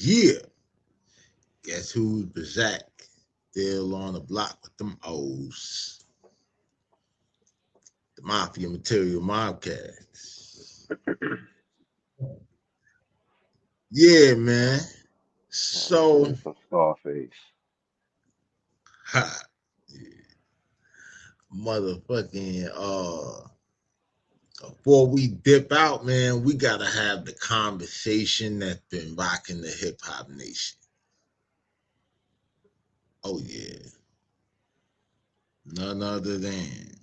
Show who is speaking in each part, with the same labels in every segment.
Speaker 1: Yeah. Guess who's Bazak? Still on the block with them O's. The Mafia Material Mobcats. Yeah, man. So,
Speaker 2: Some Scarface.
Speaker 1: ha, motherfucking, before we dip out, man, we gotta have the conversation that's been rocking the hip hop nation. Oh yeah, none other than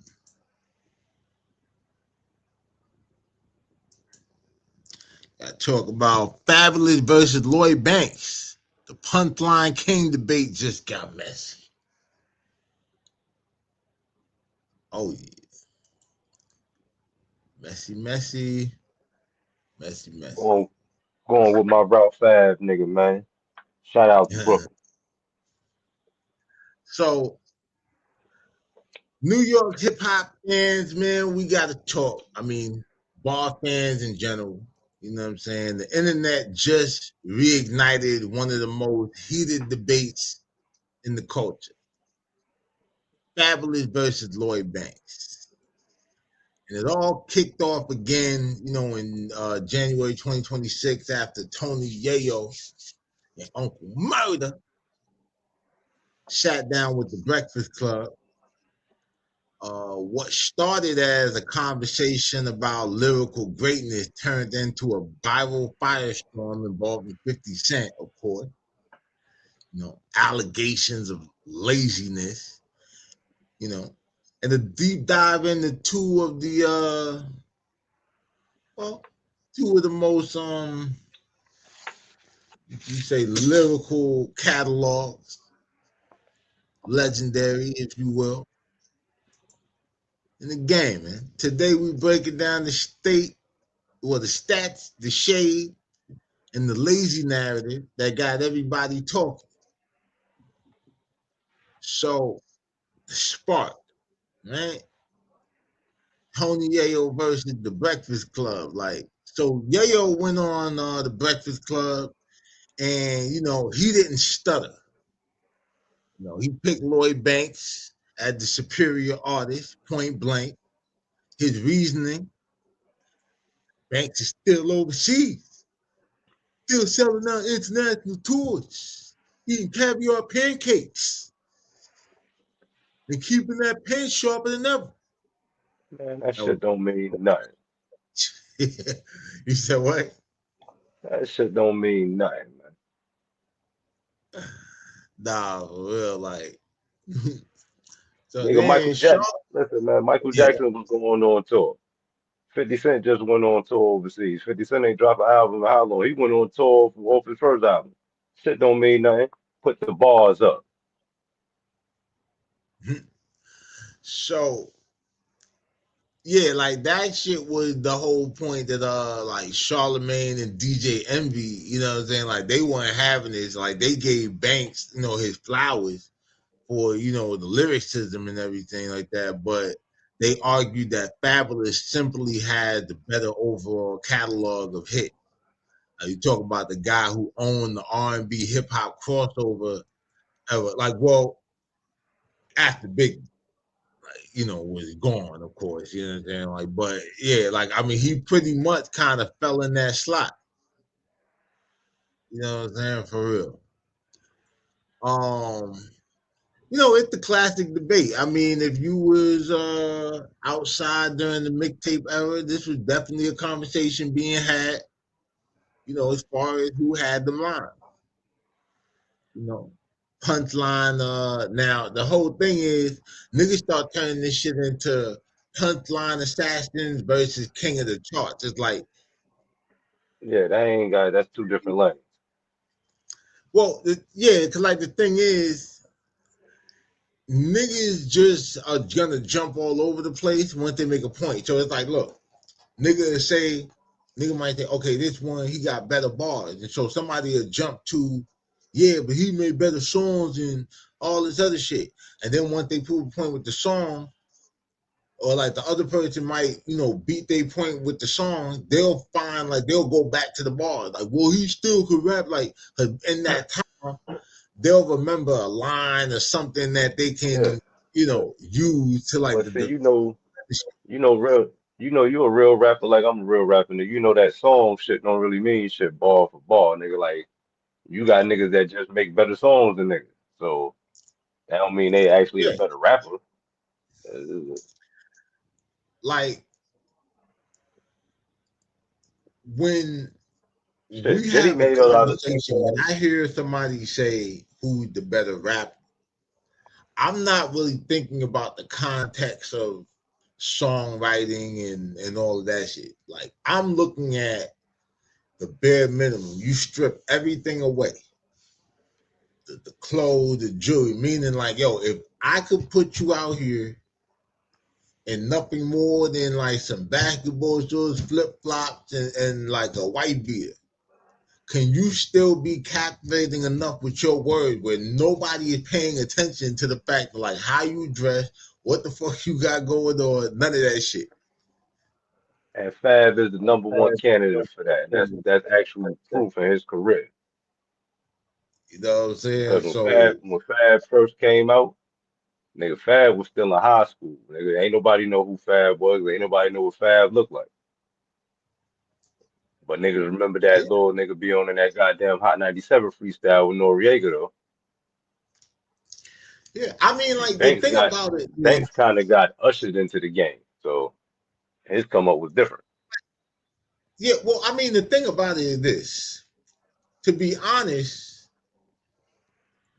Speaker 1: I talk about Fabolous versus Lloyd Banks. The Punchline King debate just got messy. Oh yeah, messy, messy, messy, messy.
Speaker 2: Going, going with my Route 5 nigga, man. Shout out to Brooklyn.
Speaker 1: So New York hip hop fans, man, we got to talk. I mean, bar fans in general. You know what I'm saying? The internet just reignited one of the most heated debates in the culture. Fabolous versus Lloyd Banks. And it all kicked off again, in January 2026 after Tony Yayo and Uncle Murder sat down with the Breakfast Club. What started as a conversation about lyrical greatness turned into a viral firestorm involving 50 Cent, of course. Allegations of laziness, and a deep dive into two of the most you say lyrical catalogs, legendary, if you will, in the game, man. Today we breaking down the state, or the stats, the shade, and the lazy narrative that got everybody talking. So the spark, right? Tony Yayo versus the Breakfast Club. Like, so Yayo went on the Breakfast Club, and he didn't stutter. He picked Lloyd Banks as the superior artist, point blank. His reasoning: Banks is still overseas, still selling out international tours, eating caviar pancakes, and keeping that pen sharper than ever.
Speaker 2: Man, that
Speaker 1: Oh,
Speaker 2: shit don't mean nothing.
Speaker 1: you said what?
Speaker 2: That shit don't mean nothing, man.
Speaker 1: Nah, for real, like. So
Speaker 2: Nigga,
Speaker 1: then,
Speaker 2: Michael
Speaker 1: Shaw,
Speaker 2: Jackson. Listen, man, Michael
Speaker 1: yeah,
Speaker 2: Jackson was going on tour. 50 Cent just went on tour overseas. 50 Cent ain't dropped an album in how long? He went on tour off his first album. Shit don't mean nothing. Put the bars up.
Speaker 1: so yeah, like that shit was the whole point that like Charlemagne and DJ Envy, what I'm saying? Like they weren't having this. Like they gave Banks, his flowers for, the lyricism and everything like that. But they argued that Fabolous simply had the better overall catalog of hits. You talk about the guy who owned the R&B hip hop crossover ever. Like, well, after Big, was gone, of course. You know what I'm saying? Like, but yeah, like I mean, he pretty much kind of fell in that slot. You know what I'm saying? For real. Um, it's the classic debate. I mean, if you was outside during the mixtape era, this was definitely a conversation being had. As far as who had the line. You know, Punchline. Now the whole thing is niggas start turning this shit into Punchline Assassins versus King of the Charts. It's like,
Speaker 2: Yeah, that ain't got that's two different lanes.
Speaker 1: well, yeah, because like the thing is, niggas just are gonna jump all over the place once they make a point. So it's like, look, nigga might say, okay, this one he got better bars, and so somebody will jump to, yeah, but he made better songs and all this other shit. And then once they prove a point with the song, or like the other person might, beat their point with the song, they'll find like they'll go back to the bar. Like, well, he still could rap. Like, 'cause in that time, they'll remember a line or something that they
Speaker 2: Yeah.
Speaker 1: can, use to like
Speaker 2: But see, you a real rapper like I'm a real rapper. Nigga. You know that song shit don't really mean shit bar for bar, nigga. Like you got niggas that just make better songs than niggas. So that don't mean they actually a
Speaker 1: yeah,
Speaker 2: better rapper. Uh,
Speaker 1: like when we
Speaker 2: Shit, Diddy
Speaker 1: have a
Speaker 2: made a lot of
Speaker 1: conversation, when I hear somebody say who's the better rapper, I'm not really thinking about the context of songwriting and all of that shit. Like I'm looking at the bare minimum. You strip everything away. The clothes, the jewelry, meaning like, yo, if I could put you out here in nothing more than like some basketball shorts, flip flops, and like a white beard, can you still be captivating enough with your words where nobody is paying attention to the fact of like how you dress, what the fuck you got going on, none of that shit.
Speaker 2: and Fab is the number one candidate for that. That's actual proof in his career.
Speaker 1: You know what I'm saying?
Speaker 2: Because
Speaker 1: So
Speaker 2: When Fab first came out, nigga, Fab was still in high school. Nigga, ain't nobody know who Fab was. Ain't nobody know what Fab looked like. But niggas remember
Speaker 1: yeah,
Speaker 2: that little nigga be on in that goddamn Hot 97 freestyle with Noriega though.
Speaker 1: yeah. I mean, like the
Speaker 2: Banks
Speaker 1: thing
Speaker 2: got
Speaker 1: about it is,
Speaker 2: Banks kind of got ushered into the game. So his come up was different.
Speaker 1: yeah. Well, I mean, the thing about it is this. To be honest,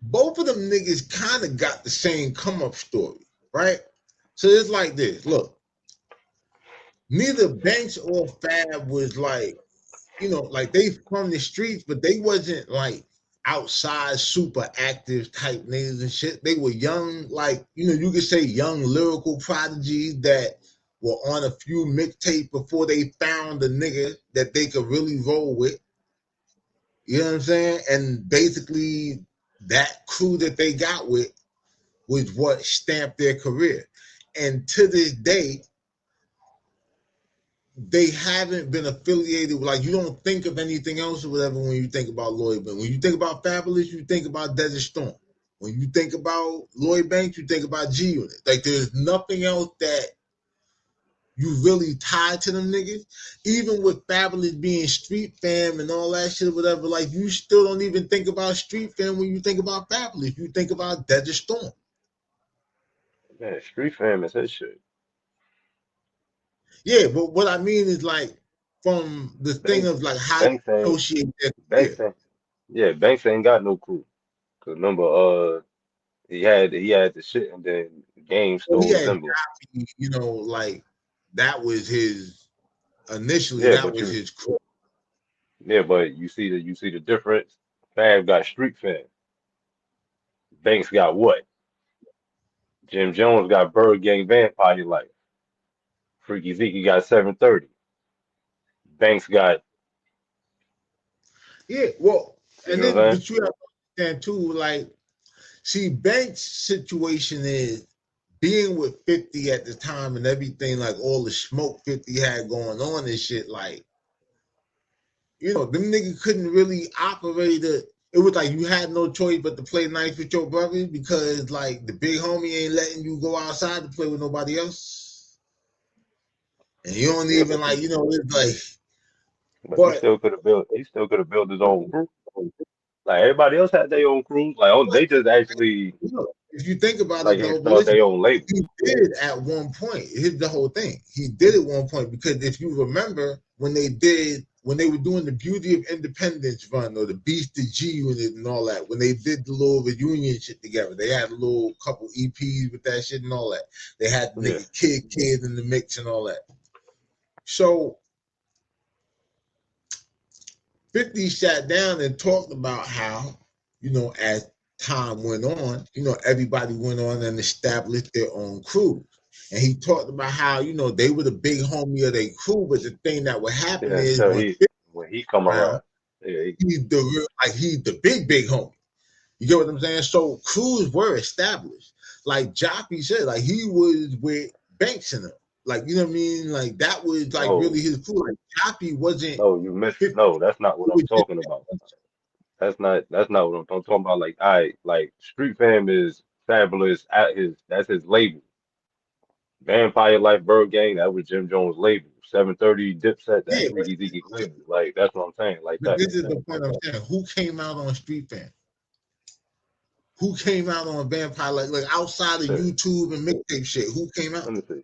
Speaker 1: both of them niggas kind of got the same come up story, right? So it's like this. Look, neither Banks or Fab was like, like they from the streets, but they wasn't like outside super active type niggas and shit. They were young, like, you could say young lyrical prodigies that were on a few mixtapes before they found a nigga that they could really roll with. You know what I'm saying? And basically that crew that they got with was what stamped their career. And to this day, they haven't been affiliated with, like, you don't think of anything else or whatever when you think about Lloyd Banks. When you think about Fabolous, you think about Desert Storm. When you think about Lloyd Banks, you think about G Unit. Like there's nothing else that you really tied to them niggas. Even with Fabolous being Street Fam and all that shit or whatever, like you still don't even think about Street Fam when you think about Fabolous. You think about Desert Storm.
Speaker 2: Man, Street Fam is his shit.
Speaker 1: Yeah, but what I mean is like from the thing
Speaker 2: Banks
Speaker 1: of like how
Speaker 2: Banks
Speaker 1: you
Speaker 2: ain't
Speaker 1: associate their
Speaker 2: Banks
Speaker 1: career.
Speaker 2: ain't yeah, Banks ain't got no crew. Cause remember, he had the shit, and then the game
Speaker 1: Well, he
Speaker 2: stole his
Speaker 1: had
Speaker 2: emblem.
Speaker 1: Joppy, like that was his initially.
Speaker 2: Yeah,
Speaker 1: That
Speaker 2: but
Speaker 1: was
Speaker 2: you
Speaker 1: his crew.
Speaker 2: but you see the difference. Fab got Street Fam. Banks got what? Jim Jones got Bird Gang Vampire Life. Freaky Zeke got 730. Banks got,
Speaker 1: Yeah, well,
Speaker 2: you
Speaker 1: and
Speaker 2: know what
Speaker 1: then
Speaker 2: I'm saying?
Speaker 1: but you have to understand too. Like, see, Banks' situation is being with 50 at the time and everything. Like all the smoke 50 had going on and shit. Like, them niggas couldn't really operate it. It was like you had no choice but to play nice with your brothers because like the big homie ain't letting you go outside to play with nobody else. And you don't
Speaker 2: Yeah,
Speaker 1: even like, it's like,
Speaker 2: but
Speaker 1: but
Speaker 2: he still could have built his own crew. Like everybody else had their own crews. Like oh, they just actually
Speaker 1: if you think about
Speaker 2: like
Speaker 1: it
Speaker 2: ain't
Speaker 1: though, but
Speaker 2: start
Speaker 1: listen,
Speaker 2: their own label.
Speaker 1: he did at one point. Here's the whole thing. He did at one point because if you remember when they were doing the Beauty of Independence run or the Beast of G Unit and all that, when they did the little reunion shit together, they had a little couple EPs with that shit and all that. They had the
Speaker 2: Yeah,
Speaker 1: nigga Kid in the mix and all that. So 50 sat down and talked about how, as time went on, everybody went on and established their own crews. And he talked about how, they were the big homie of their crew, but the thing that would happen
Speaker 2: yeah.
Speaker 1: is
Speaker 2: Until
Speaker 1: when
Speaker 2: he
Speaker 1: 50
Speaker 2: when he come
Speaker 1: around,
Speaker 2: around. Yeah,
Speaker 1: he's the big homie. You get what I'm saying? So crews were established. Like Joppy said, like he was with Banks in them. Like, you know what I mean? Like that was like
Speaker 2: No,
Speaker 1: really his crew. Like Choppy wasn't
Speaker 2: no, you missed.
Speaker 1: 50.
Speaker 2: No, that's not what
Speaker 1: It
Speaker 2: I'm
Speaker 1: was
Speaker 2: talking about. That's not what I'm talking about. Like like Street Fam is Fabulous at his that's his label. Vampire Life Bird Gang, that was Jim Jones' label. 730 Dipset, that's
Speaker 1: yeah,
Speaker 2: Freaky Zeke's label. Like that's what I'm saying. Like
Speaker 1: but
Speaker 2: that.
Speaker 1: this is the point I'm saying. Who came out on Street Fam? Who came out on Vampire like outside of
Speaker 2: Shit.
Speaker 1: YouTube and mixtape shit? Who came out?
Speaker 2: Let me see.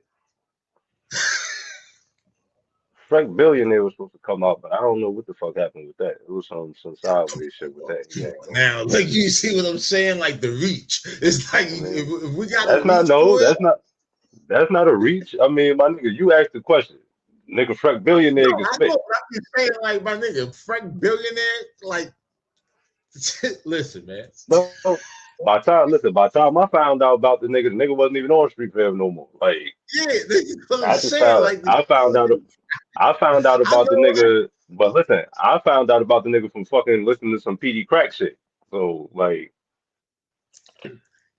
Speaker 2: Frank Billionaire was supposed to come out, but I don't know what the fuck happened with that. It was some sideways shit with that. He
Speaker 1: Come
Speaker 2: ain't
Speaker 1: on
Speaker 2: going.
Speaker 1: now, like you see what I'm saying? Like the reach. It's like
Speaker 2: I mean,
Speaker 1: if we got a
Speaker 2: that's not
Speaker 1: reach
Speaker 2: no,
Speaker 1: for it.
Speaker 2: that's not a reach. I mean, my nigga, you asked the question. Nigga, Frank
Speaker 1: No,
Speaker 2: Billionaire can
Speaker 1: I know.
Speaker 2: spit.
Speaker 1: But I'm just saying, like my nigga, Frank Billionaire. Like, listen, man.
Speaker 2: No, by the time I found out about the nigga wasn't even on Street Fam no more. Like,
Speaker 1: Yeah, this is what I'm
Speaker 2: I just
Speaker 1: saying.
Speaker 2: found,
Speaker 1: Like,
Speaker 2: I found out
Speaker 1: I
Speaker 2: about the
Speaker 1: know.
Speaker 2: nigga, but listen, I found out about the nigga from fucking listening to some PD crack shit. So, like,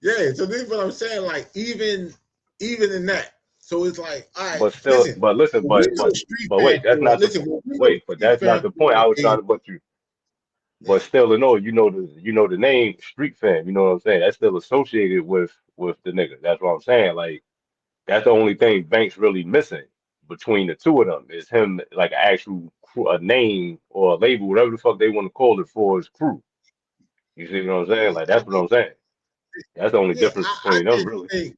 Speaker 1: Yeah, so this is what I'm saying. Like, even in that, so it's like, all right,
Speaker 2: but still,
Speaker 1: listen.
Speaker 2: but listen,
Speaker 1: What we know Street
Speaker 2: but
Speaker 1: Fam
Speaker 2: wait, that's
Speaker 1: for.
Speaker 2: not the,
Speaker 1: Listen, what we know
Speaker 2: wait, but
Speaker 1: Street
Speaker 2: that's not
Speaker 1: Fam
Speaker 2: the point
Speaker 1: for
Speaker 2: I was trying
Speaker 1: is
Speaker 2: to put you.
Speaker 1: yeah,
Speaker 2: But still, no, you know the name Street Fam. You know what I'm saying? That's still associated with the nigga. That's what I'm saying. Like that's the only thing Banks really missing between the two of them is him like an actual a name or a label, whatever the fuck they want to call it for his crew. You see what I'm saying?
Speaker 1: yeah,
Speaker 2: Like
Speaker 1: I
Speaker 2: that's what
Speaker 1: get,
Speaker 2: I'm saying. That's the only
Speaker 1: yeah,
Speaker 2: difference
Speaker 1: I
Speaker 2: between them,
Speaker 1: just
Speaker 2: really.
Speaker 1: think,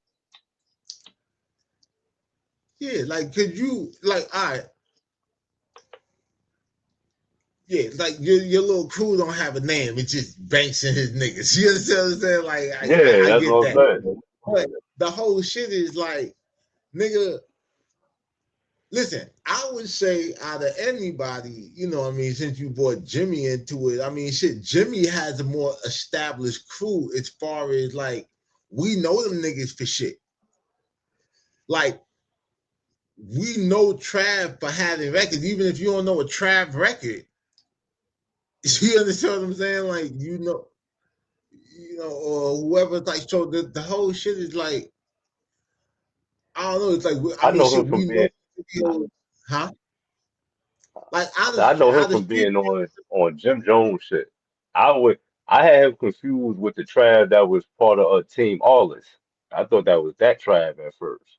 Speaker 1: yeah, like, could you, like, all right, yeah, like your little crew don't have a name. It's just Banks and his niggas. You understand what I'm saying? Like,
Speaker 2: Yeah,
Speaker 1: I
Speaker 2: that's
Speaker 1: get
Speaker 2: what I'm
Speaker 1: that,
Speaker 2: saying.
Speaker 1: but the whole shit is like, nigga. Listen, I would say out of anybody, you know, what I mean, since you brought Jimmy into it, I mean, shit, Jimmy has a more established crew as far as like we know them niggas for shit. Like we know Trav for having records, even if you don't know a Trav record. You understand what I'm saying? Like or whoever. Like so, the whole shit is like I don't know. It's like I
Speaker 2: I
Speaker 1: mean,
Speaker 2: know
Speaker 1: shit,
Speaker 2: him
Speaker 1: we
Speaker 2: from
Speaker 1: know,
Speaker 2: being
Speaker 1: huh? Like
Speaker 2: I know him
Speaker 1: out of
Speaker 2: from
Speaker 1: street,
Speaker 2: being on Jim Jones shit. I would I had him confused with the Trav that was part of Team Awless. I thought that was that Trav at first,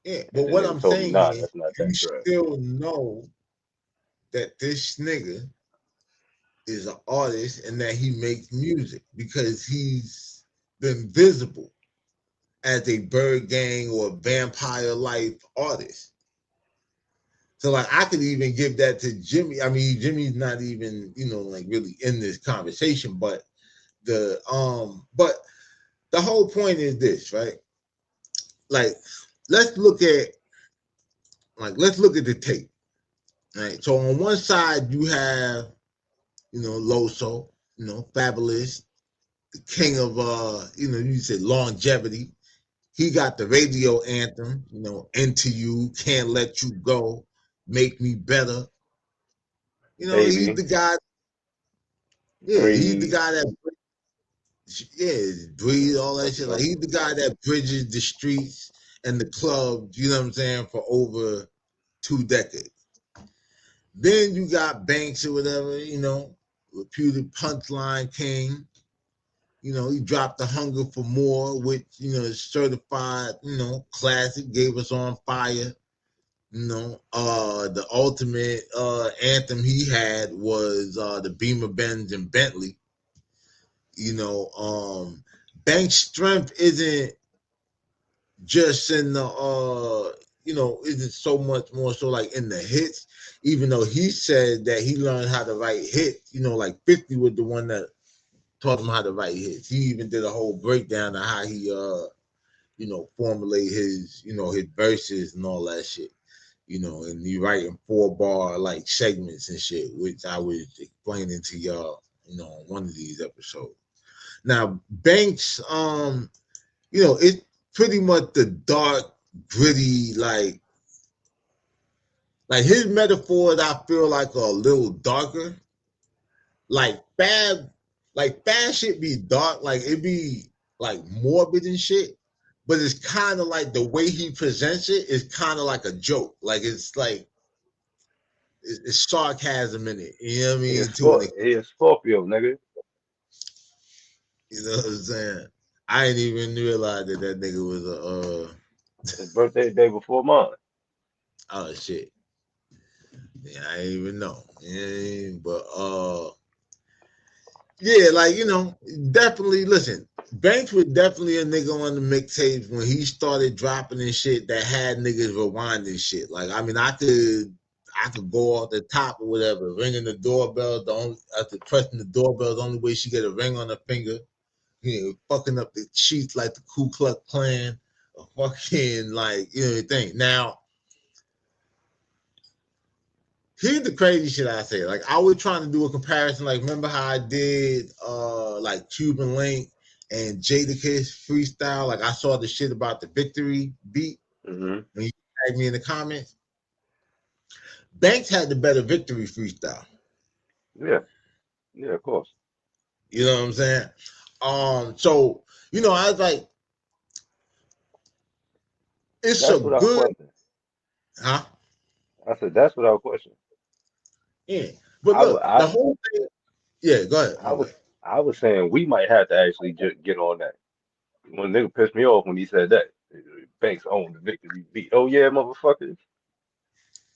Speaker 1: yeah.
Speaker 2: and
Speaker 1: But
Speaker 2: then
Speaker 1: what
Speaker 2: nigga
Speaker 1: I'm
Speaker 2: told me,
Speaker 1: saying
Speaker 2: nah,
Speaker 1: is,
Speaker 2: that's not
Speaker 1: you
Speaker 2: that Trav.
Speaker 1: still know that this nigga is an artist and that he makes music because he's been visible as a bird gang or vampire life artist. So like I could even give that to Jimmy. I mean, Jimmy's not even, like really in this conversation, but but the whole point is this, right? Like let's look at the tape. Right. So on one side you have, Loso, Fabulous, the king of you said longevity. He got the radio anthem, Into You, Can't Let You Go, Make Me Better. He's
Speaker 2: Baby,
Speaker 1: the guy, yeah, he's the
Speaker 2: breathe,
Speaker 1: guy that breathe, all that shit. Like he's the guy that bridges the streets and the clubs, you know what I'm saying, for over 2 decades. Then you got Banks or whatever, reputed punchline king. He dropped the hunger for more, which, is certified, classic, gave us on fire. The ultimate anthem he had was the Beamer Benz and Bentley. You know, Banks' strength isn't just in the isn't so much more so like in the hits, even though he said that he learned how to write hits, like 50 was the one that taught him how to write hits. He even did a whole breakdown of how he formulate his, his verses and all that shit. And he writing 4 bar like segments and shit, which I was explaining to y'all, on one of these episodes. Now Banks, it's pretty much the dark, gritty, like his metaphors. I feel like are a little darker. Like Fab, shit be dark, like it be like morbid and shit. but it's kind of like the way he presents it is kind of like a joke. Like it's sarcasm in it. You know what I
Speaker 2: He a
Speaker 1: mean?
Speaker 2: He a Scorpio, nigga.
Speaker 1: You know what I'm saying? I didn't even realize that nigga was a
Speaker 2: His birthday day before mine.
Speaker 1: oh shit. Yeah, I didn't even know. Yeah, but yeah, like definitely listen. Banks was definitely a nigga on the mixtapes when he started dropping and shit that had niggas rewinding shit. Like I mean, I could go off the top or whatever, ringing the doorbell. The only after pressing the doorbell, the only way she get a ring on her finger. Fucking up the sheets like the Ku Klux Klan, or fucking like thing. Now, here's the crazy shit I say. Like I was trying to do a comparison. Like remember how I did like Cuban Link and Jadakiss freestyle. Like I saw the shit about the victory beat
Speaker 2: Hmm.
Speaker 1: when you tagged me in the comments. Banks had the better victory freestyle.
Speaker 2: Yeah, yeah, of course.
Speaker 1: You know what I'm saying? So I was like, it's a
Speaker 2: That's without
Speaker 1: good,
Speaker 2: question.
Speaker 1: huh?
Speaker 2: I said that's without question.
Speaker 1: Yeah. But
Speaker 2: I, wa-
Speaker 1: look, the
Speaker 2: I,
Speaker 1: whole thing. Yeah, go ahead.
Speaker 2: I
Speaker 1: My
Speaker 2: was,
Speaker 1: bad.
Speaker 2: I was saying we might have to actually just get on that. One nigga pissed me off when he said that. Banks owned the victory beat. Oh yeah, motherfucker.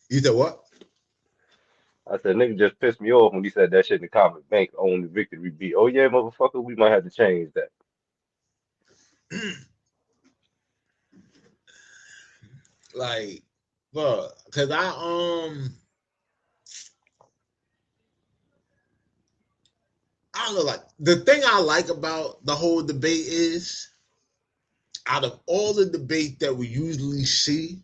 Speaker 1: You said what?
Speaker 2: I said nigga just pissed me off when he said that shit in the comment. Banks owned the victory beat. Oh yeah, motherfucker. We might have to change that.
Speaker 1: Like, bro, because I don't know. Like the thing I like about the whole debate is, out of all the debate that we usually see,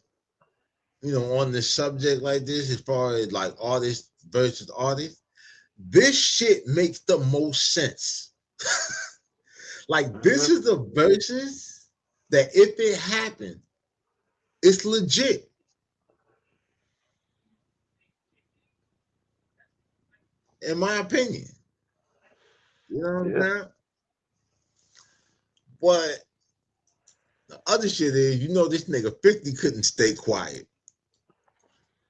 Speaker 1: on this subject like this, as far as like artist versus artist, this shit makes the most sense. Like this
Speaker 2: Hmm.
Speaker 1: is the verses that if it happened, it's legit. In my opinion. You know what I'm
Speaker 2: Yeah.
Speaker 1: saying? But the other shit is, this nigga 50 couldn't stay quiet.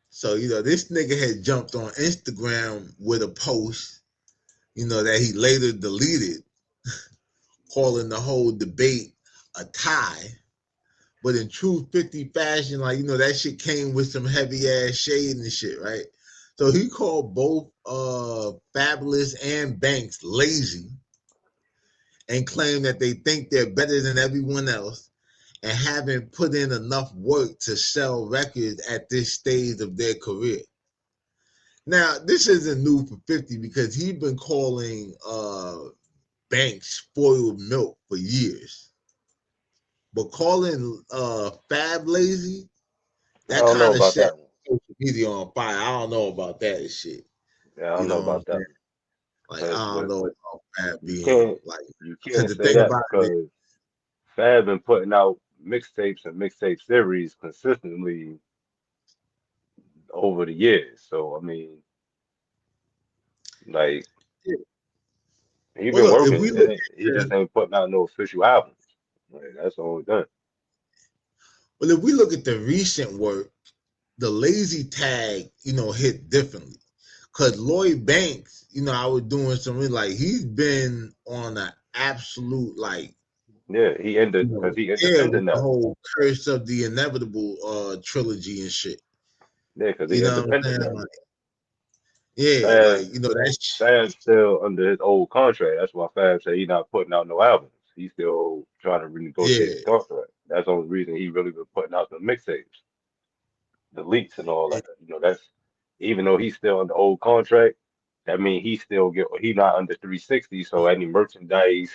Speaker 1: So, this nigga had jumped on Instagram with a post, that he later deleted, calling the whole debate a tie. But in true 50 fashion, like, that shit came with some heavy ass shade and shit, right? So he called both Fabolous and Banks lazy and claimed that they think they're better than everyone else and haven't put in enough work to sell records at this stage of their career. Now, this isn't new for 50 because he's been calling Banks spoiled milk for years. But calling Fab lazy,
Speaker 2: I
Speaker 1: that
Speaker 2: don't know
Speaker 1: kind of
Speaker 2: about
Speaker 1: set
Speaker 2: that one.
Speaker 1: social media on fire. I don't know about that shit.
Speaker 2: Yeah, I
Speaker 1: You
Speaker 2: don't know
Speaker 1: know what I'm
Speaker 2: about that
Speaker 1: saying?
Speaker 2: one.
Speaker 1: Like, I
Speaker 2: Cause
Speaker 1: don't know about Fab
Speaker 2: you
Speaker 1: being
Speaker 2: can't
Speaker 1: like,
Speaker 2: you
Speaker 1: because
Speaker 2: can't
Speaker 1: the
Speaker 2: say
Speaker 1: thing
Speaker 2: that
Speaker 1: about it,
Speaker 2: because Fab been putting out mixtapes and mixtape series consistently over the years. So I mean, like he
Speaker 1: well,
Speaker 2: been
Speaker 1: look, if
Speaker 2: working.
Speaker 1: we look
Speaker 2: He
Speaker 1: at
Speaker 2: just ain't putting out no official albums. Like that's the only thing.
Speaker 1: the recent work, the lazy tag, hit differently. Cause Lloyd Banks, I was doing something like he's been on an absolute like
Speaker 2: Yeah, he ended because he
Speaker 1: air
Speaker 2: independent
Speaker 1: with the
Speaker 2: now.
Speaker 1: whole curse of the inevitable trilogy and shit.
Speaker 2: Yeah, because he
Speaker 1: You know what I'm
Speaker 2: independent
Speaker 1: saying?
Speaker 2: now.
Speaker 1: Like, yeah,
Speaker 2: Fab
Speaker 1: like that's
Speaker 2: Fab's still under his old contract. That's why Fab said he's not putting out no albums. He's still trying to renegotiate
Speaker 1: yeah.
Speaker 2: his contract. That's the only reason he really been putting out the mixtapes, the leaks and all that. That's even though he's still under old contract, that means he not under 360. So any merchandise,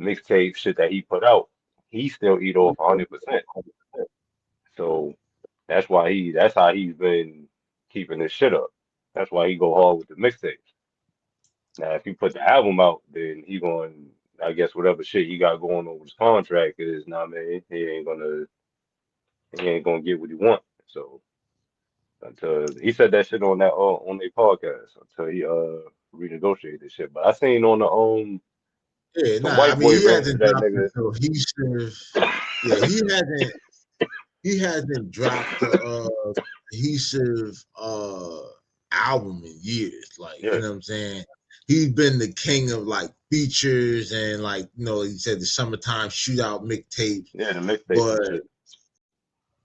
Speaker 2: mixtape shit that he put out, he still eat off 100%. So that's how he's been keeping his shit up. That's why he go hard with the mixtapes. Now, if you put the album out, then I guess whatever shit he got going on with his contract is, nah, man, he ain't gonna get what he want. So until he said that shit on that on their podcast until he renegotiated this shit. But I seen on the
Speaker 1: yeah.
Speaker 2: some
Speaker 1: Nah, I
Speaker 2: white
Speaker 1: mean
Speaker 2: boy
Speaker 1: he
Speaker 2: ran into
Speaker 1: hasn't
Speaker 2: that
Speaker 1: dropped
Speaker 2: nigga.
Speaker 1: it, so he serves. yeah, he hasn't dropped the cohesive album in years. Like, you
Speaker 2: Yeah,
Speaker 1: know what I'm saying? He's been the king of like features and like, he said the summertime shootout mixtapes,
Speaker 2: yeah, the mixtapes
Speaker 1: but
Speaker 2: and shit.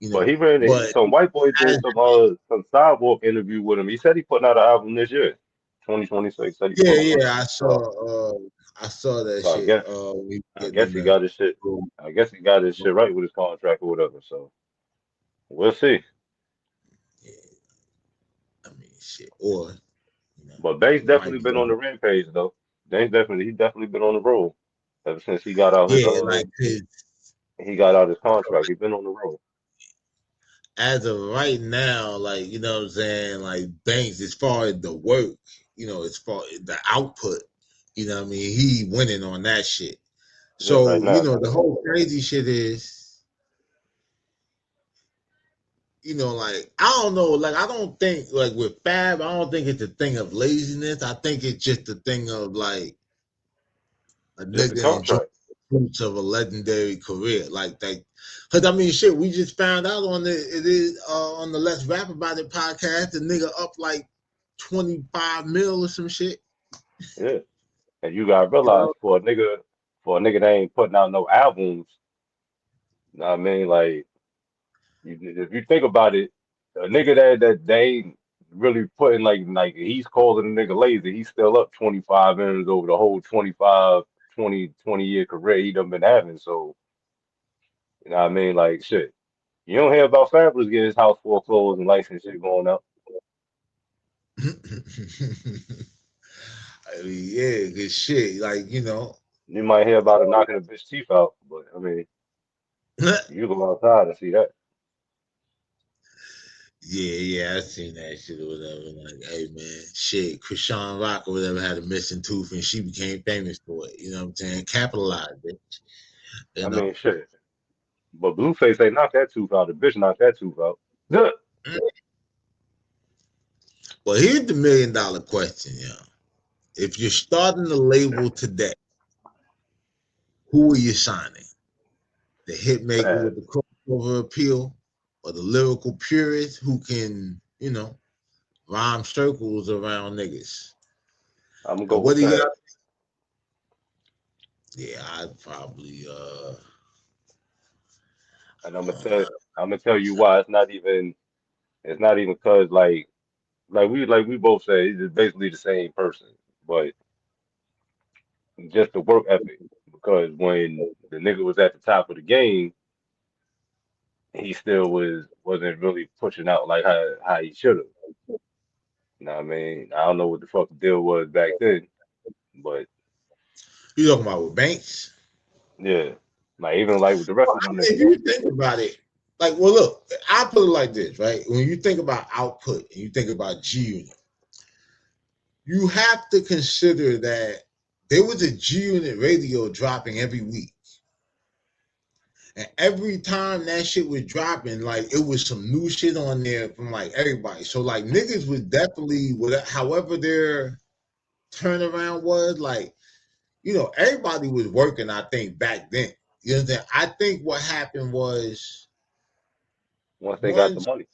Speaker 1: you
Speaker 2: But
Speaker 1: know,
Speaker 2: he ran
Speaker 1: but
Speaker 2: some white boy
Speaker 1: as,
Speaker 2: did some sidewalk interview with him. He said he putting out an album this year, 2026. Said he
Speaker 1: yeah,
Speaker 2: putting one
Speaker 1: yeah,
Speaker 2: out. So
Speaker 1: I saw that
Speaker 2: so
Speaker 1: shit we
Speaker 2: I
Speaker 1: getting
Speaker 2: guess
Speaker 1: in
Speaker 2: he
Speaker 1: the
Speaker 2: got his shit. I guess he got his shit right with his contract or whatever. So we'll see.
Speaker 1: yeah, I mean shit, or
Speaker 2: But Banks
Speaker 1: it might
Speaker 2: definitely
Speaker 1: be
Speaker 2: been on the rampage though. He definitely been on the road ever since he got out
Speaker 1: yeah, like 'cause
Speaker 2: his contract. He been on the road.
Speaker 1: as of right now, like what I'm saying, like Banks, as far as the work, as far as the output, what I mean, he winning on that shit.
Speaker 2: Yeah, right
Speaker 1: So
Speaker 2: now.
Speaker 1: the whole crazy shit is, like I don't know, like I don't think like with Fab, I don't think it's a thing of laziness. I think it's just a thing of like a
Speaker 2: Just the
Speaker 1: nigga enjoying
Speaker 2: contract.
Speaker 1: the fruits of a legendary career, like that. Cause I mean, shit, we just found out on the Let's Rap About It podcast, the nigga up like 25 mil or some shit.
Speaker 2: Yeah. And you gotta
Speaker 1: You
Speaker 2: realize
Speaker 1: know,
Speaker 2: for a nigga that ain't putting out no albums, you know what I mean? Like if you think about it, a nigga that they ain't really putting like he's calling a nigga lazy, he's still up 25 M's over the whole 20 year career he done been having. So, you know what I mean? Like shit. You don't hear about Fabolous getting his house foreclosed and license shit going up.
Speaker 1: I mean, yeah, good shit. Like,
Speaker 2: You might hear about him knocking a bitch teeth out, but I mean,
Speaker 1: yeah,
Speaker 2: you go outside and see that.
Speaker 1: yeah, I seen that shit or whatever. Like, hey man, shit, Krishan Rock or whatever had a missing tooth and she became famous for it. You know what I'm saying? Capitalized it. You
Speaker 2: I
Speaker 1: know.
Speaker 2: mean, shit. But Blueface ain't knocked that tooth out. The bitch knocked that tooth out. Yeah.
Speaker 1: Well, here's the $1 million question, If you're starting a label today, who are you signing? The hit maker
Speaker 2: Fab.
Speaker 1: with the crossover appeal, or the lyrical purist who can, rhyme circles around niggas?
Speaker 2: I'm gonna go
Speaker 1: And what
Speaker 2: with
Speaker 1: do
Speaker 2: Fab.
Speaker 1: y'all? Yeah, I'd probably
Speaker 2: And
Speaker 1: uh
Speaker 2: I'm gonna tell you why. It's not even cause like we both say he's basically the same person, but just the work ethic. Because when the nigga was at the top of the game, he still wasn't really pushing out like how he should have. You know what I mean? I don't know what the fuck the deal was back then, but
Speaker 1: you talking about with Banks?
Speaker 2: yeah, like even like with the rest
Speaker 1: Well,
Speaker 2: of them
Speaker 1: if
Speaker 2: niggas.
Speaker 1: you think about it, like, well, look, I put it like this, right? When you think about output and you think about G Unit, you have to consider that there was a G Unit radio dropping every week. And every time that shit was dropping, like it was some new shit on there from like everybody. So like niggas was definitely however their turnaround was, like, everybody was working, I think, back then. You know what I'm saying? I think what happened was
Speaker 2: Once they got the
Speaker 1: once
Speaker 2: money.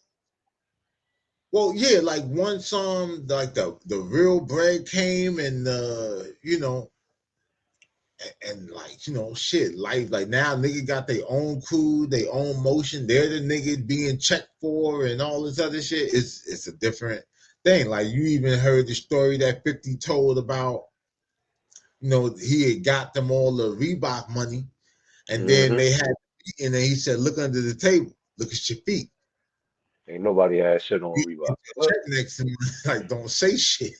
Speaker 1: well, yeah, like once like the real bread came and and like shit life like now nigga got their own crew, their own motion, they're the niggas being checked for and all this other shit. It's a different thing. Like you even heard the story that 50 told about he had got them all the Reebok money and then
Speaker 2: Hmm.
Speaker 1: they had and then he said look under the table, look at your feet,
Speaker 2: Ain't nobody had shit on
Speaker 1: you
Speaker 2: Reebok.
Speaker 1: get a check next to me. Like don't say shit,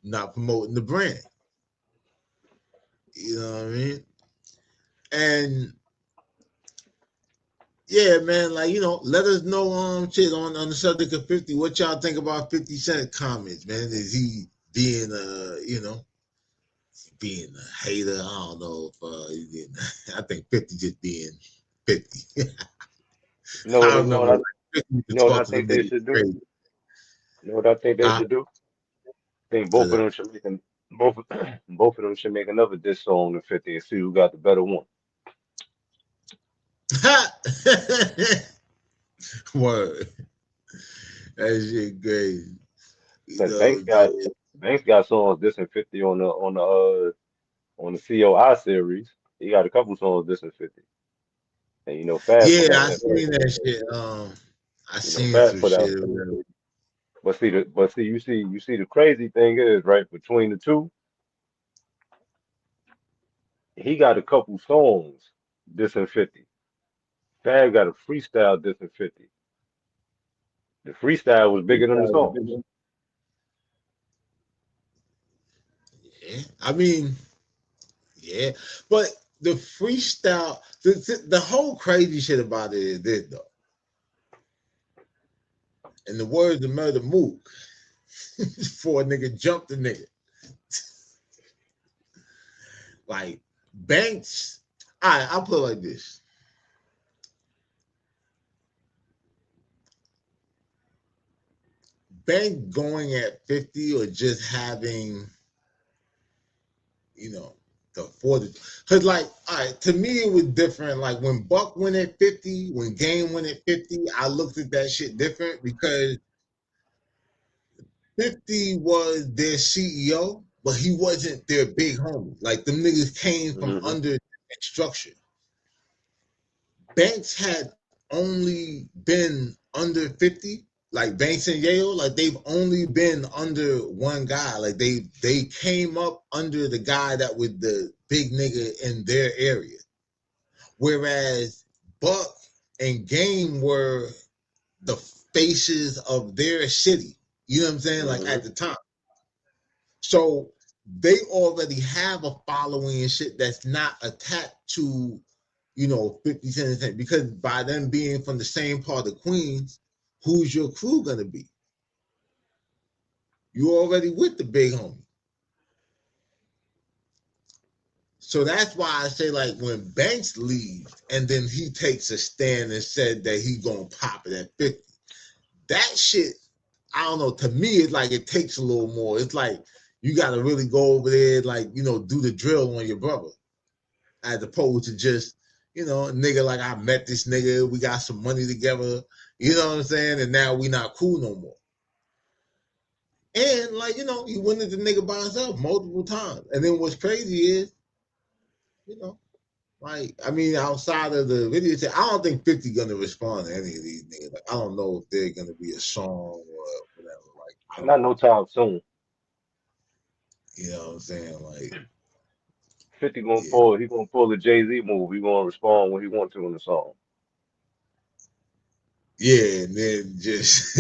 Speaker 1: not promoting the brand, you know what I mean? And yeah, man, like let us know shit on the subject of 50. What y'all think about 50 Cent comments, man? Is he being being a hater? I don't know if I think 50 just being 50. I
Speaker 2: You know what
Speaker 1: remember like 50 used
Speaker 2: you
Speaker 1: to
Speaker 2: know what I
Speaker 1: talk to them
Speaker 2: think they
Speaker 1: niggas
Speaker 2: should do?
Speaker 1: crazy.
Speaker 2: You know what I think they
Speaker 1: Huh?
Speaker 2: should do? I think
Speaker 1: Cause
Speaker 2: both of them should make both both of them should make another diss song to 50 and see who got the better one.
Speaker 1: Word. That shit crazy. You
Speaker 2: But
Speaker 1: know what I'm saying?
Speaker 2: Banks got songs dissing 50 on the COI series. He got a couple songs dissing 50. And Fab
Speaker 1: Yeah,
Speaker 2: put out
Speaker 1: I
Speaker 2: that
Speaker 1: seen that shit. I seen
Speaker 2: Fab
Speaker 1: some
Speaker 2: put out
Speaker 1: shit. Or whatever.
Speaker 2: but see you see the crazy thing is right between the two, he got a couple songs dissing 50. Fab got a freestyle dissing 50. The freestyle was bigger than the songs.
Speaker 1: Yeah, I mean, yeah, but the freestyle, the whole crazy shit about it is this though. In the words of Murder Mook, before a nigga jumped the nigga, like Banks. All right, I'll put it like this: Banks going at 50 or just having, you know, the 40. Cause like, all right, to me it was different. Like when Buck went at 50, when Game went at 50, I looked at that shit different because 50 was their CEO, but he wasn't their big homie. Like them niggas came from
Speaker 2: Hmm.
Speaker 1: under that structure. Banks had only been under 50, like Banks and Yayo, like they've only been under one guy. Like they came up under the guy that was the big nigga in their area. Whereas Buck and Game were the faces of their city. You know what I'm saying? Like
Speaker 2: Hmm.
Speaker 1: at the time. So they already have a following and shit that's not attached to, 50 Cent because by them being from the same part of Queens, who's your crew gonna be? You already with the big homie. So that's why I say like when Banks leaves and then he takes a stand and said that he gonna pop it at 50. That shit, I don't know. To me, it's like it takes a little more. It's like you gotta really go over there, like, do the drill on your brother. As opposed to just, a nigga like I met this nigga, we got some money together, you know what I'm saying? And now we not cool no more. And like, he went at the nigga by himself multiple times. And then what's crazy is, you know, like, I mean, outside of the video, I don't think 50 gonna respond to any of these niggas. Like, I don't know if they're gonna be a song or whatever. Like, I don't
Speaker 2: Not
Speaker 1: know.
Speaker 2: no time soon.
Speaker 1: You know what I'm saying? Like,
Speaker 2: 50 gonna
Speaker 1: yeah,
Speaker 2: pull he gonna pull the Jay-Z move. He gonna respond when he wants to in the song.
Speaker 1: yeah, and then just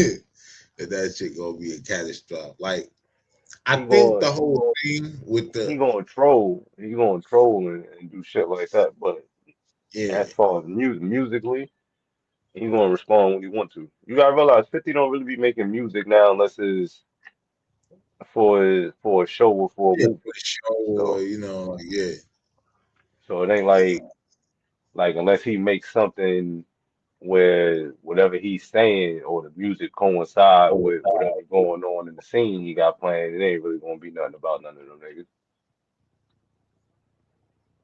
Speaker 1: that shit gonna be a catastrophe. Like, I
Speaker 2: He
Speaker 1: think
Speaker 2: gonna
Speaker 1: the whole thing with
Speaker 2: he
Speaker 1: the
Speaker 2: gonna troll. He gonna troll and do shit like that. But
Speaker 1: yeah,
Speaker 2: as far as musically, he gonna respond when he want to. You gotta realize 50 don't really be making music now unless it's for a show or for a
Speaker 1: yeah,
Speaker 2: movie.
Speaker 1: for sure, or
Speaker 2: So
Speaker 1: like, yeah,
Speaker 2: so it ain't
Speaker 1: yeah,
Speaker 2: like unless he makes something where whatever he's saying or the music coincide with whatever going on in the scene he got playing, it ain't really gonna be nothing about none of them niggas.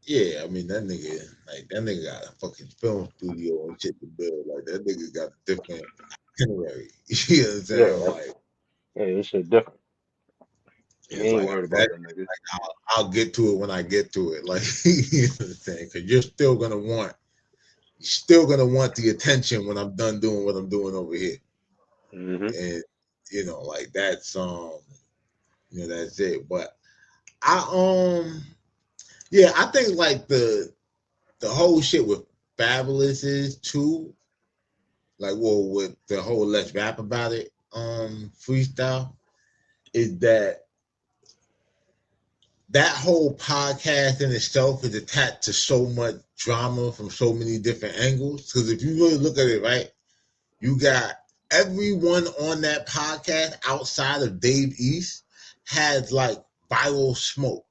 Speaker 1: yeah. I mean, that nigga got a fucking film studio and shit to build. Like, that nigga got a different itinerary. You know what I'm saying?
Speaker 2: Yeah,
Speaker 1: Like,
Speaker 2: yeah, this shit different. He
Speaker 1: it's
Speaker 2: ain't
Speaker 1: like
Speaker 2: worried
Speaker 1: that.
Speaker 2: about them niggas.
Speaker 1: Like, I'll get to it when I get to it. Like, you know what I'm saying? Because you're still gonna want the attention when I'm done doing what I'm doing over here.
Speaker 2: Hmm.
Speaker 1: And like that's it. But I yeah, I think like the whole shit with Fabolous is too, like, well, with the whole let's rap about it freestyle, is that whole podcast in itself is attached to so much drama from so many different angles. Because if you really look at it, right, you got everyone on that podcast outside of Dave East has like viral smoke,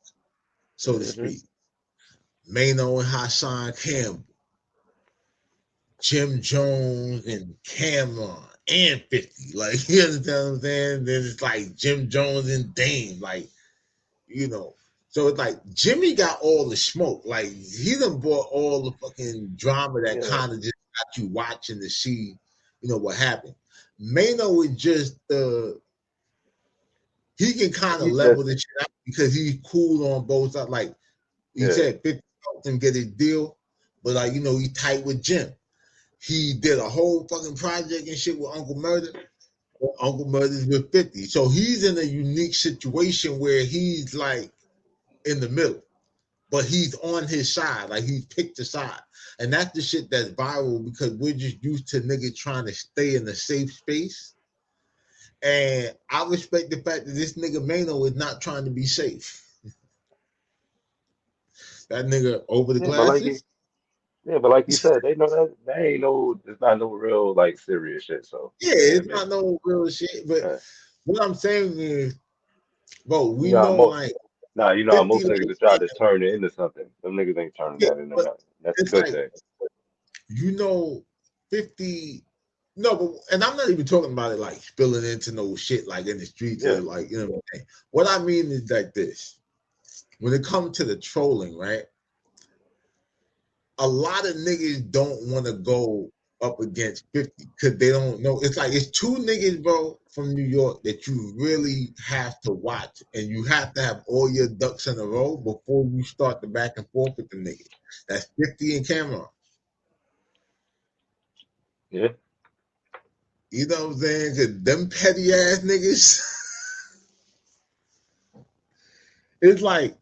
Speaker 1: so to
Speaker 2: Hmm.
Speaker 1: speak. Mano and Hassan Campbell, Jim Jones and Cameron and 50. Like, you understand what I'm saying? Then it's like Jim Jones and Dame. Like, you know. So it's like Jimmy got all the smoke. Like he done brought all the fucking drama that
Speaker 2: Yeah,
Speaker 1: kind of just got you watching to see, what happened. Mano is just he can kind of
Speaker 2: he
Speaker 1: level
Speaker 2: just
Speaker 1: the shit out because he's cool on both sides. Like he
Speaker 2: yeah.
Speaker 1: said, 50 helped him get his deal, but like he tight with Jim. He did a whole fucking project and shit with Uncle Murder. Uncle Murder's with 50. So he's in a unique situation where he's like in the middle, but he's on his side. Like he picked a side. And that's the shit that's viral because we're just used to niggas trying to stay in a safe space. And I respect the fact that this nigga Mano is not trying to be safe. That nigga over the
Speaker 2: Yeah, but like he,
Speaker 1: glasses.
Speaker 2: yeah, but like you said, they know that ain't no, it's not no real like serious shit. So
Speaker 1: Yeah,
Speaker 2: yeah,
Speaker 1: it's
Speaker 2: man,
Speaker 1: not no real shit. But
Speaker 2: yeah.
Speaker 1: what I'm saying is, bro,
Speaker 2: You
Speaker 1: we
Speaker 2: know how
Speaker 1: know
Speaker 2: most,
Speaker 1: like
Speaker 2: nah, you know how
Speaker 1: 50
Speaker 2: most
Speaker 1: like,
Speaker 2: niggas have tried to turn it into something. Them niggas ain't turning
Speaker 1: yeah,
Speaker 2: that into
Speaker 1: but
Speaker 2: nothing. That's a
Speaker 1: it's
Speaker 2: good
Speaker 1: like
Speaker 2: thing.
Speaker 1: 50. No, but and I'm not even talking about it like spilling into no shit like in the streets or
Speaker 2: Yeah,
Speaker 1: like what I'm saying. What I mean is like this. When it comes to the trolling, right? A lot of niggas don't want to go up against 50 because they don't know. It's like it's two niggas, bro, from New York that you really have to watch, and you have to have all your ducks in a row before you start the back and forth with the niggas. That's 50 and Cameron.
Speaker 2: yeah.
Speaker 1: You know what I'm saying? Because them petty ass niggas, it's like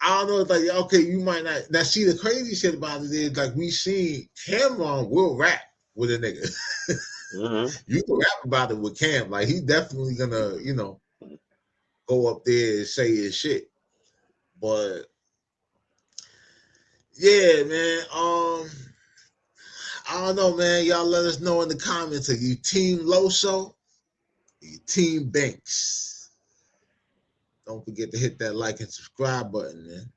Speaker 1: I don't know. It's like okay, you might not. Now, see, the crazy shit about it is like we seen Cameron will rap with a nigga.
Speaker 2: Mm-hmm.
Speaker 1: You can rap about it with Cam. Like he definitely gonna, go up there and say his shit. But yeah, man. I don't know, man. Y'all let us know in the comments. Are you Team Loso? Are you Team Banks? Don't forget to hit that like and subscribe button, man.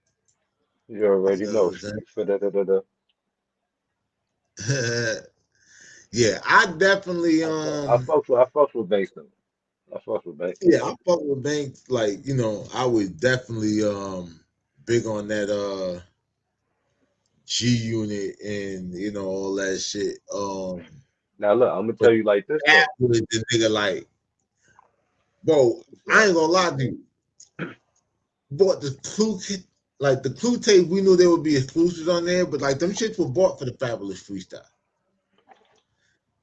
Speaker 2: You
Speaker 1: You
Speaker 2: already
Speaker 1: know
Speaker 2: know.
Speaker 1: what I'm
Speaker 2: Street for da.
Speaker 1: saying? Yeah, I definitely
Speaker 2: I fucks with Banks though. I fucks with Banks.
Speaker 1: yeah, I fuck with Banks. Like, I was definitely big on that G unit and all that shit.
Speaker 2: Now look, I'm gonna
Speaker 1: But
Speaker 2: tell you like this
Speaker 1: that
Speaker 2: though.
Speaker 1: was the nigga like, bro, I
Speaker 2: So,
Speaker 1: ain't gonna lie to you. Bought the clue like the clue tape, we knew there would be exclusives on there, but like them shits were bought for the Fabulous freestyle.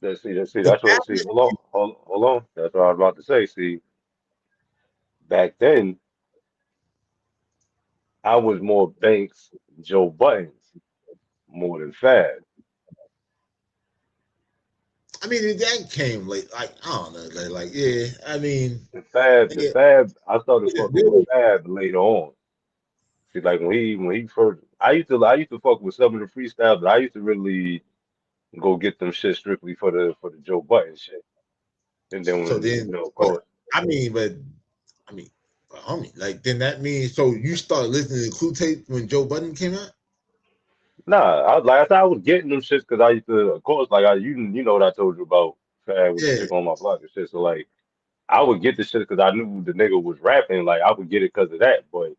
Speaker 2: see,
Speaker 1: The
Speaker 2: that's what. See,
Speaker 1: Fabulous,
Speaker 2: hold on. That's what I was about to say. See, back then I was more Banks, Joe Buttons, more than Fab.
Speaker 1: I mean, that came late. Like, I don't know, yeah, I mean,
Speaker 2: The
Speaker 1: yeah,
Speaker 2: Fab, I started fucking
Speaker 1: there
Speaker 2: with
Speaker 1: was,
Speaker 2: Fab later on. See, like when he first, I used to fuck with some of the freestyles, but I used to really go get them shit strictly for the Joe Button shit. And then
Speaker 1: so
Speaker 2: when
Speaker 1: then,
Speaker 2: of
Speaker 1: but
Speaker 2: course,
Speaker 1: I mean, but I mean, homie, like then that means so you start listening to clue tape when Joe Budden came out.
Speaker 2: nah, I thought I was getting them shits because I used to, of course, like you know what I told you about Fab with the
Speaker 1: Yeah.
Speaker 2: chick on my block and shit. So like I would get the shit because I knew the nigga was rapping. Like I would get it because of that. But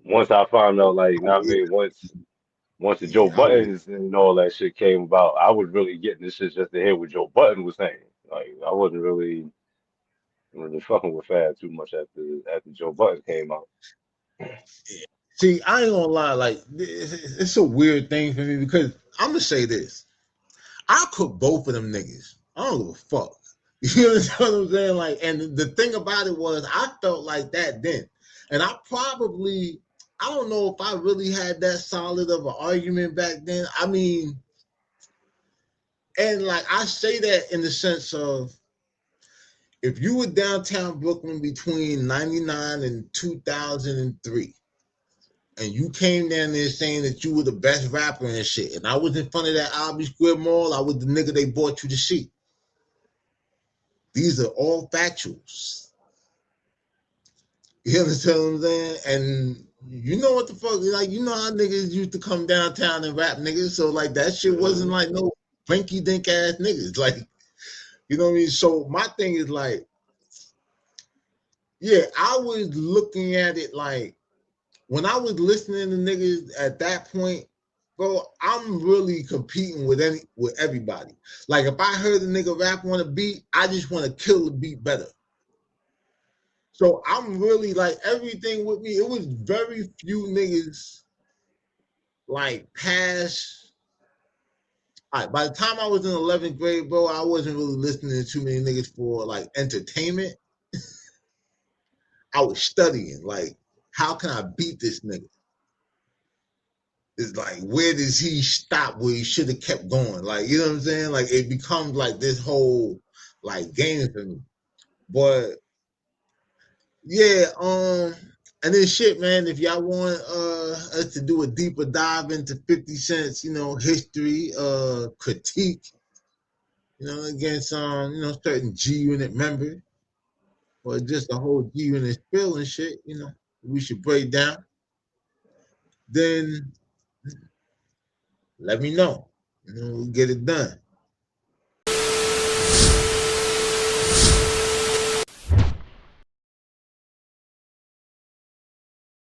Speaker 2: once I found out, like,
Speaker 1: I
Speaker 2: now I
Speaker 1: would,
Speaker 2: mean, once the Joe
Speaker 1: yeah, I would.
Speaker 2: Buttons and all that shit came about, I was really getting this shit just to hear what Joe Button was saying. Like I wasn't really fucking with Fab too much after Joe Button came out.
Speaker 1: Yeah. See, I ain't gonna lie, like it's a weird thing for me because I'm gonna say this. I cook both of them niggas. I don't give a fuck. You understand what I'm saying? Like, and the thing about it was, I felt like that then, and I don't know if I really had that solid of an argument back then. I mean, and like I say that in the sense of if you were downtown Brooklyn between '99 and 2003, and you came down there saying that you were the best rapper and shit, and I was in front of that Albee Square Mall, I was the nigga they bought you to see. These are all factuals. You understand what I'm saying? And you know what the fuck, like, how niggas used to come downtown and rap niggas. So, like, that shit wasn't
Speaker 2: Mhm.
Speaker 1: like no rinky dink ass niggas. Like, you know what I mean? So, my thing is like, Yeah, I was looking at it like when I was listening to niggas at that point, bro, I'm really competing with everybody. Like if I heard a nigga rap on a beat, I just want to kill the beat better. So I'm really like everything with me. It was very few niggas like past. All right, by the time I was in 11th grade, bro, I wasn't really listening to too many niggas for like entertainment. I was studying like how can I beat this nigga? It's like where does he stop where he should have kept going? Like you know what I'm saying? Like it becomes like this whole like game for me. But yeah, and then shit, man. If y'all want us to do a deeper dive into 50 Cent's, history, critique, against certain G Unit member or just the whole G Unit spill and shit, we should break down. Then let me know. We'll get it done.